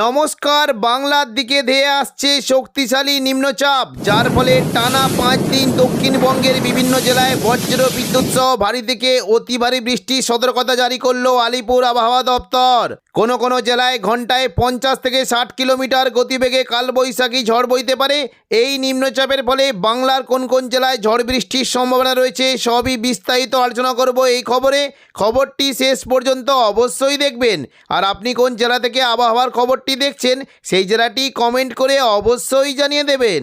নমস্কার। বাংলার দিকে ধেয়ে আসছে শক্তিশালী নিম্নচাপ, যার ফলে টানা 5 দিন দক্ষিণবঙ্গের বিভিন্ন জেলায় বজ্র বিদ্যুৎ সহ ভারী থেকে অতি ভারী বৃষ্টির সতর্কতা জারি করলো আলিপুর আবহাওয়া দপ্তর। কোনো জেলায় ঘন্টায় 50 থেকে 60 কিলোমিটার গতিবেগে কালবৈশাখী ঝড় বইতে পারে। এই নিম্নচাপের ফলে বাংলার কোন জেলায় ঝড় বৃষ্টির সম্ভাবনা রয়েছে সবই বিস্তারিত আলোচনা করব এই খবরটি শেষ পর্যন্ত অবশ্যই দেখবেন। আর আপনি কোন জেলা থেকে আবহাওয়ার খবরটি দেখছেন সেই জেলাটি কমেন্ট করে অবশ্যই জানিয়ে দেবেন।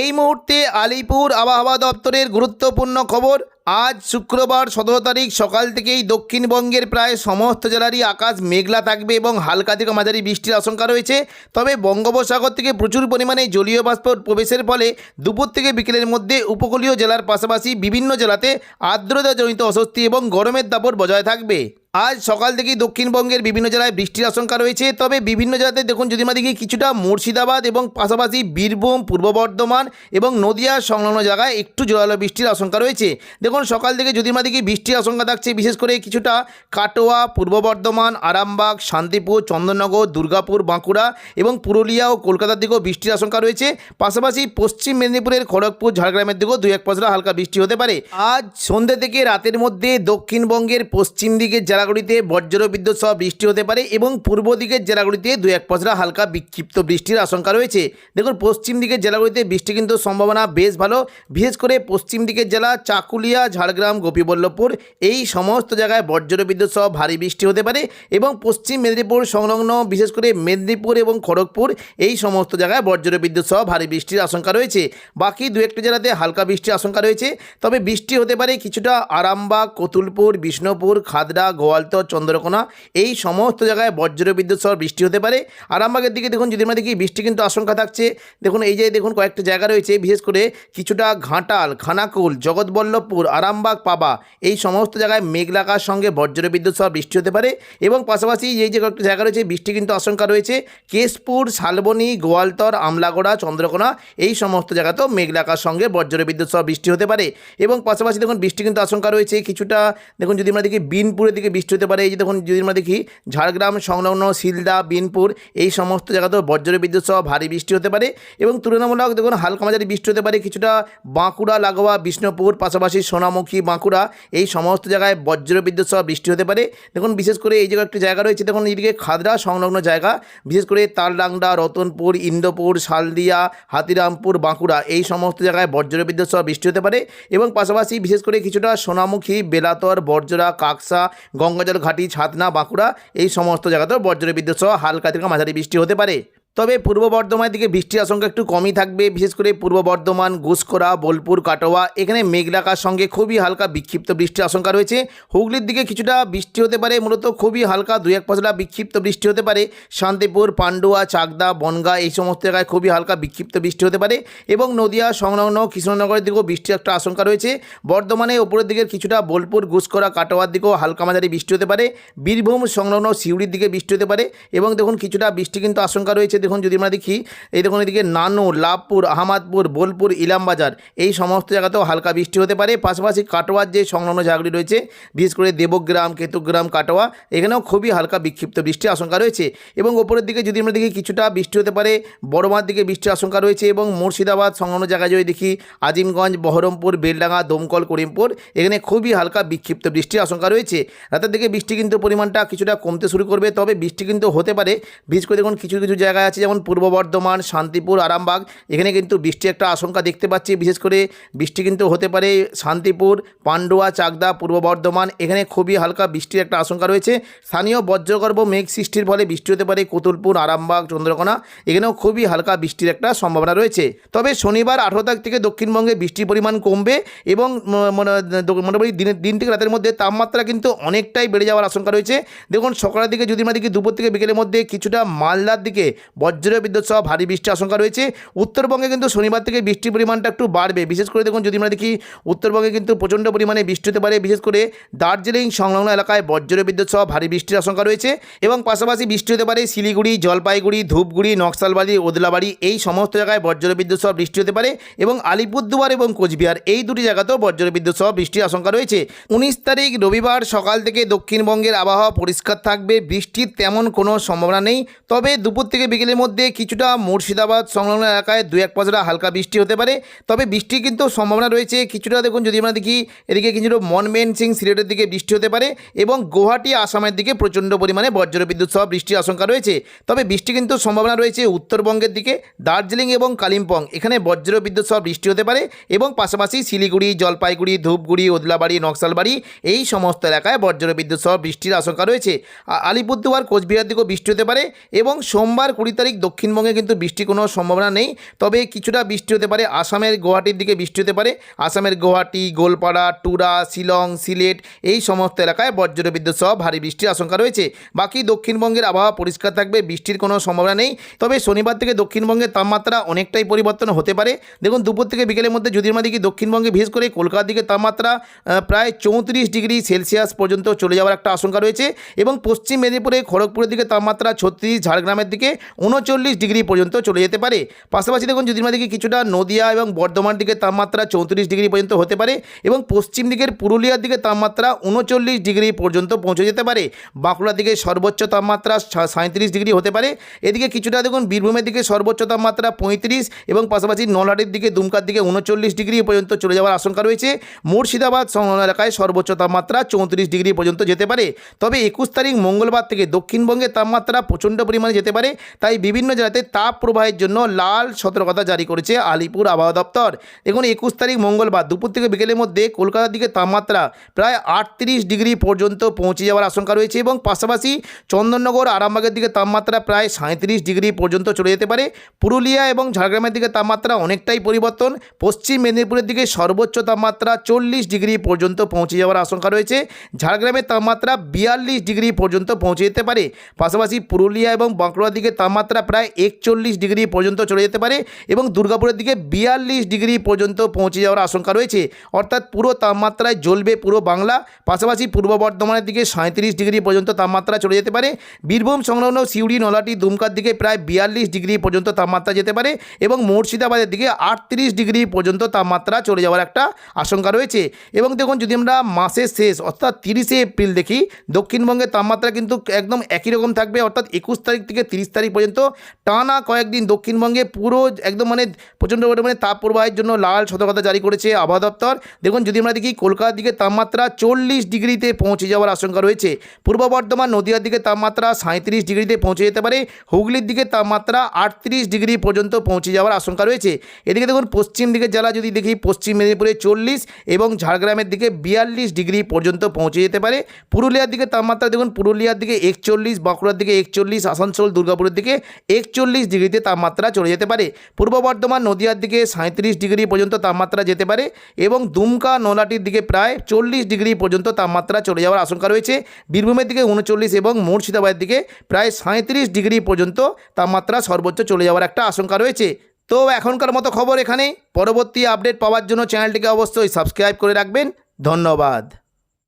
এই মুহূর্তে আলিপুর আবহাওয়া দপ্তরের গুরুত্বপূর্ণ খবর। আজ শুক্রবার 17 তারিখ সকাল থেকেই দক্ষিণবঙ্গের প্রায় সমস্ত জেলারই আকাশ মেঘলা থাকবে এবং হালকা থেকে মাঝারি বৃষ্টির আশঙ্কা রয়েছে। তবে বঙ্গোপসাগর থেকে প্রচুর পরিমাণে জলীয় বাষ্প প্রবেশের ফলে দুপুর থেকে বিকেলের মধ্যে উপকূলীয় জেলার পাশাপাশি বিভিন্ন জেলাতে আর্দ্রতাজনিত অস্বস্তি এবং গরমের দাপট বজায় থাকবে। আজ সকাল থেকেই দক্ষিণবঙ্গের বিভিন্ন জেলায় বৃষ্টির আশঙ্কা রয়েছে। তবে বিভিন্ন জেলাতে দেখুন যদি আমরা দেখি কিছুটা মুর্শিদাবাদ এবং পাশাপাশি বীরভূম, পূর্ব বর্ধমান এবং নদিয়া সংলগ্ন জায়গায় একটু জোরালো বৃষ্টির আশঙ্কা রয়েছে। দেখুন সকাল থেকে যদি আমরা দেখি বৃষ্টির আশঙ্কা থাকছে বিশেষ করে কিছুটা কাটোয়া, পূর্ব বর্ধমান, আরামবাগ, শান্তিপুর, চন্দননগর, দুর্গাপুর, বাঁকুড়া এবং পুরুলিয়া ও কলকাতার দিকেও বৃষ্টির আশঙ্কা রয়েছে। পাশাপাশি পশ্চিম মেদিনীপুরের খড়গপুর, ঝাড়গ্রামের দিকেও 2-1 পশলা হালকা বৃষ্টি হতে পারে। আজ সন্ধ্যে থেকে রাতের মধ্যে দক্ষিণবঙ্গের পশ্চিম দিকের জেলাগুলিতে বজ্র বিদ্যুৎ সহ বৃষ্টি হতে পারে এবং পূর্ব দিকের জেলাগুলিতে 2-1 পশলা হালকা বিক্ষিপ্ত বৃষ্টির আশঙ্কা রয়েছে। দেখুন পশ্চিম দিকের জেলাগুলিতে বৃষ্টি কিন্তু সম্ভাবনা বেশ ভালো। বিশেষ করে পশ্চিম দিকের জেলা চাকুলিয়া, ঝাড়গ্রাম, গোপীবল্লভপুর এই সমস্ত জায়গায় বজ্র বিদ্যুৎ সহ ভারী বৃষ্টি হতে পারে এবং পশ্চিম মেদিনীপুর সংলগ্ন বিশেষ করে মেদিনীপুর এবং খড়গপুর এই সমস্ত জায়গায় বজ্র বিদ্যুৎ সহ ভারী বৃষ্টির আশঙ্কা রয়েছে। বাকি 2-1টি জেলাতে হালকা বৃষ্টির আশঙ্কা রয়েছে। তবে বৃষ্টি হতে পারে কিছুটা আরামবাগ, কতুলপুর, বিষ্ণুপুর, খাদড়া, গোয়ালতর, চন্দ্রকোনা এই সমস্ত জায়গায় বজ্র বিদ্যুৎ সহ বৃষ্টি হতে পারে। আরামবাগের দিকে দেখুন যদি আমরা দেখি বৃষ্টি কিন্তু আশঙ্কা থাকছে। দেখুন এই যে দেখুন কয়েকটা জায়গা রয়েছে বিশেষ করে কিছুটা ঘাটাল, খানাকুল, জগৎবল্লভপুর, আরামবাগ, পাবা এই সমস্ত জায়গায় মেঘলাকার সঙ্গে বজ্র বিদ্যুৎ সহ বৃষ্টি হতে পারে এবং পাশাপাশি এই যে কয়েকটা জায়গা রয়েছে বৃষ্টি কিন্তু আশঙ্কা রয়েছে কেশপুর, শালবনী, গোয়ালতর, আমলাগোড়া, চন্দ্রকোনা এই সমস্ত জায়গাতেও মেঘলাকার সঙ্গে বজ্র বিদ্যুৎ সহ বৃষ্টি হতে পারে এবং পাশাপাশি দেখুন বৃষ্টি কিন্তু আশঙ্কা রয়েছে কিছুটা দেখুন যদি আমরা দেখি বিনপুরের দিকে বৃষ্টি হতে পারে। এই যে দেখুন যদি আমরা দেখি ঝাড়গ্রাম সংলগ্ন শিলদা, বিনপুর এই সমস্ত জায়গাতেও বজ্র বিদ্যুৎ সহ ভারী বৃষ্টি হতে পারে এবং তুলনামূলক দেখুন হালকা মাঝারি বৃষ্টি হতে পারে কিছুটা বাঁকুড়া লাগোয়া বিষ্ণুপুর, পাশাপাশি সোনামুখী, বাঁকুড়া এই সমস্ত জায়গায় বজ্র বিদ্যুৎ সহ বৃষ্টি হতে পারে। দেখুন বিশেষ করে এই জায়গায় একটি জায়গা রয়েছে দেখুন এইদিকে খাদড়া সংলগ্ন জায়গা বিশেষ করে তালডাংরা, রতনপুর, ইন্দোপুর, শালদিয়া, হাতিরামপুর, বাঁকুড়া এই সমস্ত জায়গায় বজ্র বিদ্যুৎ সহ বৃষ্টি হতে পারে এবং পাশাপাশি বিশেষ করে কিছুটা সোনামুখী, বেলাতর, বরজরা, কাকসা, গঙ্গাজল ঘাটি, ছাতনা, বাঁকুড়া এই সমস্ত জায়গাতেও বজ্র বিদ্যুৎ সহ হালকা থেকে মাঝারি বৃষ্টি হতে পারে। তবে পূর্ব বর্ধমানের দিকে বৃষ্টির আশঙ্কা একটু কমই থাকবে। বিশেষ করে পূর্ব বর্ধমান, ঘুসকরা, বোলপুর, কাটোয়া এখানে মেঘলাকার সঙ্গে খুবই হালকা বিক্ষিপ্ত বৃষ্টির আশঙ্কা রয়েছে। হুগলির দিকে কিছুটা বৃষ্টি হতে পারে, মূলত খুবই হালকা 2-1 পশলা বিক্ষিপ্ত বৃষ্টি হতে পারে। শান্তিপুর, পান্ডুয়া, চাকদা, বনগাঁ এই সমস্ত জায়গায় খুবই হালকা বিক্ষিপ্ত বৃষ্টি হতে পারে এবং নদিয়া সংলগ্ন কৃষ্ণনগরের দিকেও বৃষ্টির একটা আশঙ্কা রয়েছে। বর্ধমানে ওপরের দিকের কিছুটা বোলপুর, ঘুসকরা, কাটোয়ার দিকেও হালকা মাঝারি বৃষ্টি হতে পারে। বীরভূম সংলগ্ন সিউড়ির দিকে বৃষ্টি হতে পারে এবং দেখুন কিছুটা বৃষ্টি কিন্তু আশঙ্কা রয়েছে। দেখুন যদি আমরা দেখি এই দেখুন এদিকে নানুর, লাভপুর, আহমদপুর, বোলপুর, ইলামবাজার এই সমস্ত জায়গাতেও হালকা বৃষ্টি হতে পারে। পাশাপাশি কাটোয়ার যে সংলগ্ন জায়গাগুলি রয়েছে বিশেষ করে দেবগ্রাম, কেতুগ্রাম, কাটোয়া এখানেও খুবই হালকা বিক্ষিপ্ত বৃষ্টির আশঙ্কা রয়েছে এবং ওপরের দিকে যদি আমরা দেখি কিছুটা বৃষ্টি হতে পারে বড়মার দিকে বৃষ্টির আশঙ্কা রয়েছে এবং মুর্শিদাবাদ সংলগ্ন জায়গায় যদি দেখি আজিমগঞ্জ, বহরমপুর, বেলডাঙ্গা, দমকল, করিমপুর এখানে খুবই হালকা বিক্ষিপ্ত বৃষ্টির আশঙ্কা রয়েছে। রাতের দিকে বৃষ্টি কিন্তু পরিমাণটা কিছুটা কমতে শুরু করবে, তবে বৃষ্টি কিন্তু হতে পারে। বিশেষ করে দেখুন কিছু জায়গায় আছে যেমন পূর্ব বর্ধমান, শান্তিপুর, আরামবাগ এখানে কিন্তু বৃষ্টির একটা আশঙ্কা দেখতে পাচ্ছি। বিশেষ করে বৃষ্টি কিন্তু হতে পারে শান্তিপুর, পান্ডুয়া, চাকদা, পূর্ব বর্ধমান এখানে খুবই হালকা বৃষ্টির একটা আশঙ্কা রয়েছে। স্থানীয় বজ্রগর্ভ মেঘ সৃষ্টির ফলে বৃষ্টি হতে পারে কতুলপুর, আরামবাগ, চন্দ্রকোনা এখানেও খুবই হালকা বৃষ্টির একটা সম্ভাবনা রয়েছে। তবে শনিবার 18 তারিখ থেকে দক্ষিণবঙ্গে বৃষ্টির পরিমাণ কমবে এবং মোটামুটি দিন থেকে রাতের মধ্যে তাপমাত্রা কিন্তু অনেকটাই বেড়ে যাওয়ার আশঙ্কা রয়েছে। দেখুন সকালের দিকে যদি আমরা দেখি দুপুর থেকে বিকেলের মধ্যে কিছুটা মালদার দিকে বজ্রবিদ্যুৎ সহ ভারী বৃষ্টির আশঙ্কা রয়েছে। উত্তরবঙ্গে কিন্তু শনিবার থেকে বৃষ্টির পরিমাণটা একটু বাড়বে। বিশেষ করে দেখুন যদি আমরা দেখি উত্তরবঙ্গে কিন্তু প্রচণ্ড পরিমাণে বৃষ্টি হতে পারে। বিশেষ করে দার্জিলিং সংলগ্ন এলাকায় বজ্রবিদ্যুৎ সহ ভারী বৃষ্টির আশঙ্কা রয়েছে এবং পাশাপাশি বৃষ্টি হতে পারে শিলিগুড়ি, জলপাইগুড়ি, ধূপগুড়ি, নকশালবাড়ি, ওদলাবাড়ি এই সমস্ত জায়গায় বজ্রবিদ্যুৎ সহ বৃষ্টি হতে পারে এবং আলিপুরদুয়ার এবং কোচবিহার এই দুটি জায়গাতেও বজ্রবিদ্যুৎ সহ বৃষ্টির আশঙ্কা রয়েছে। 19 তারিখ রবিবার সকাল থেকে দক্ষিণবঙ্গের আবহাওয়া পরিষ্কার থাকবে, বৃষ্টির তেমন কোনো সম্ভাবনা নেই। তবে দুপুর থেকে বিকেলের মধ্যে কিছুটা মুর্শিদাবাদ সংলগ্ন এলাকায় 2-1 পশলা হালকা বৃষ্টি হতে পারে। তবে বৃষ্টির কিন্তু সম্ভাবনা রয়েছে কিছুটা। দেখুন যদি আমরা দেখি এদিকে কিছুটা ময়মনসিংহ সিলেটের দিকে বৃষ্টি হতে পারে এবং গুয়াহাটি আসামের দিকে প্রচণ্ড পরিমাণে বজ্রবিদ্যুৎ সহ বৃষ্টির আশঙ্কা রয়েছে। তবে বৃষ্টি কিন্তু সম্ভাবনা রয়েছে উত্তরবঙ্গের দিকে দার্জিলিং এবং কালিম্পং, এখানে বজ্রবিদ্যুৎ সহ বৃষ্টি হতে পারে এবং পাশাপাশি শিলিগুড়ি, জলপাইগুড়ি, ধূপগুড়ি, ওদলাবাড়ি, নকশালবাড়ি এই সমস্ত এলাকায় বজ্রবিদ্যুৎ সহ বৃষ্টির আশঙ্কা রয়েছে। আলিপুরদুয়ার, কোচবিহার দিকেও বৃষ্টি হতে পারে এবং সোমবার 20 তারিখ দক্ষিণবঙ্গে কিন্তু বৃষ্টির কোনো সম্ভাবনা নেই। তবে কিছুটা বৃষ্টি হতে পারে আসামের গুয়াহাটির দিকে বৃষ্টি হতে পারে। আসামের গুয়াহাটি, গোলপাড়া, টুরা, শিলং, সিলেট এই সমস্ত এলাকায় বজ্রবিদ্যুৎ সহ ভারী বৃষ্টির আশঙ্কা রয়েছে। বাকি দক্ষিণবঙ্গের আবহাওয়া পরিষ্কার থাকবে, বৃষ্টির কোনো সম্ভাবনা নেই। তবে শনিবার থেকে দক্ষিণবঙ্গের তাপমাত্রা অনেকটাই পরিবর্তন হতে পারে। দেখুন দুপুর থেকে বিকেলের মধ্যে যদি আমরা দেখি দক্ষিণবঙ্গে বিশেষ করে কলকাতার দিকে তাপমাত্রা প্রায় 34 ডিগ্রি সেলসিয়াস পর্যন্ত চলে যাওয়ার একটা আশঙ্কা রয়েছে এবং পশ্চিম মেদিনীপুরে, খড়গপুরের দিকে তাপমাত্রা 36, ঝাড়গ্রামের দিকে 39 ডিগ্রি পর্যন্ত চলে যেতে পারে। পাশাপাশি দেখুন যদি আমরা দেখি কিছুটা নদিয়া এবং বর্ধমান দিকে তাপমাত্রা 34 ডিগ্রি পর্যন্ত হতে পারে এবং পশ্চিম দিকের পুরুলিয়ার দিকে তাপমাত্রা 39 ডিগ্রি পর্যন্ত পৌঁছে যেতে পারে। বাঁকুড়ার দিকে সর্বোচ্চ তাপমাত্রা 37 ডিগ্রি হতে পারে। এদিকে কিছুটা দেখুন বীরভূমের দিকে সর্বোচ্চ তাপমাত্রা 35 এবং পাশাপাশি নলহাটির দিকে, দুমকার দিকে 39 ডিগ্রি পর্যন্ত চলে যাওয়ার আশঙ্কা রয়েছে। মুর্শিদাবাদ সংলগ্ন এলাকায় সর্বোচ্চ তাপমাত্রা 34 ডিগ্রি পর্যন্ত যেতে পারে। তবে 21 তারিখ মঙ্গলবার থেকে দক্ষিণবঙ্গের তাপমাত্রা প্রচণ্ড পরিমাণে যেতে পারে, তাই বিভিন্ন জেলাতে তাপ প্রবাহের জন্য লাল সতর্কতা জারি করেছে আলিপুর আবহাওয়া দপ্তর। দেখুন 21 তারিখ মঙ্গলবার দুপুর থেকে বিকেলের মধ্যে কলকাতার দিকে তাপমাত্রা প্রায় 38 ডিগ্রি পর্যন্ত পৌঁছে যাওয়ার আশঙ্কা রয়েছে এবং পাশাপাশি চন্দননগর, আরামবাগের দিকে তাপমাত্রা প্রায় 37 ডিগ্রি পর্যন্ত চলে যেতে পারে। পুরুলিয়া এবং ঝাড়গ্রামের দিকে তাপমাত্রা অনেকটাই পরিবর্তন। পশ্চিম মেদিনীপুরের দিকে সর্বোচ্চ তাপমাত্রা 40 ডিগ্রি পর্যন্ত পৌঁছে যাওয়ার আশঙ্কা রয়েছে। ঝাড়গ্রামের তাপমাত্রা 42 ডিগ্রি পর্যন্ত পৌঁছে যেতে পারে। পাশাপাশি পুরুলিয়া এবং বাঁকুড়ার দিকে তাপমাত্রা প্রায় 41 ডিগ্রি পর্যন্ত চলে যেতে পারে এবং দুর্গাপুরের দিকে 42 ডিগ্রি পর্যন্ত পৌঁছে যাওয়ার আশঙ্কা রয়েছে। অর্থাৎ পুরো তাপমাত্রায় জ্বলবে পুরো বাংলা। পাশাপাশি পূর্ব বর্ধমানের দিকে 37 ডিগ্রি পর্যন্ত তাপমাত্রা চলে যেতে পারে। বীরভূম সংলগ্ন সিউড়ি, নলহাটি, দুমকার দিকে প্রায় 42 ডিগ্রি পর্যন্ত তাপমাত্রা যেতে পারে এবং মুর্শিদাবাদের দিকে 38 ডিগ্রি পর্যন্ত তাপমাত্রা চলে যাওয়ার একটা আশঙ্কা রয়েছে। এবং দেখুন যদি আমরা মাসের শেষ অর্থাৎ 30শে এপ্রিল দেখি দক্ষিণবঙ্গের তাপমাত্রা কিন্তু একদম একই রকম থাকবে। অর্থাৎ 21 তারিখ থেকে 30 তারিখ পর্যন্ত টানা কয়েকদিন দক্ষিণবঙ্গে পুরো একদম প্রচণ্ড পরিমাণে তাপ প্রবাহের জন্য লাল সতর্কতা জারি করেছে আবহাওয়া দপ্তর। দেখুন যদি আমরা দেখি কলকাতার দিকে তাপমাত্রা 40 ডিগ্রিতে পৌঁছে যাওয়ার আশঙ্কা রয়েছে। পূর্ব বর্ধমান, নদিয়ার দিকে তাপমাত্রা 37 ডিগ্রিতে পৌঁছে যেতে পারে। হুগলির দিকে তাপমাত্রা 38 ডিগ্রি পর্যন্ত পৌঁছে যাওয়ার আশঙ্কা রয়েছে। এদিকে দেখুন পশ্চিম দিকের জেলা যদি দেখি পশ্চিম মেদিনীপুরে 40 এবং ঝাড়গ্রামের দিকে 42 ডিগ্রি পর্যন্ত পৌঁছে যেতে পারে। পুরুলিয়ার দিকে তাপমাত্রা দেখুন পুরুলিয়ার দিকে 41, বাঁকুড়ার দিকে 41, আসানসোল, দুর্গাপুরের দিকে 41 ডিগ্রিতে তাপমাত্রা চলে যেতে পারে। পূর্ব বর্ধমান, নদিয়ার দিকে 37 ডিগ্রি পর্যন্ত তাপমাত্রা যেতে পারে এবং দুমকা, নলহাটির দিকে প্রায় 40 ডিগ্রি পর্যন্ত তাপমাত্রা চলে যাওয়ার আশঙ্কা রয়েছে। বীরভূমের দিকে 39 এবং মুর্শিদাবাদের দিকে প্রায় 37 ডিগ্রি পর্যন্ত তাপমাত্রা সর্বোচ্চ চলে যাওয়ার একটা আশঙ্কা রয়েছে। তো এখনকার মতো খবর এখানেই। পরবর্তী আপডেট পাওয়ার জন্য চ্যানেলটিকে অবশ্যই সাবস্ক্রাইব করে রাখবেন। ধন্যবাদ।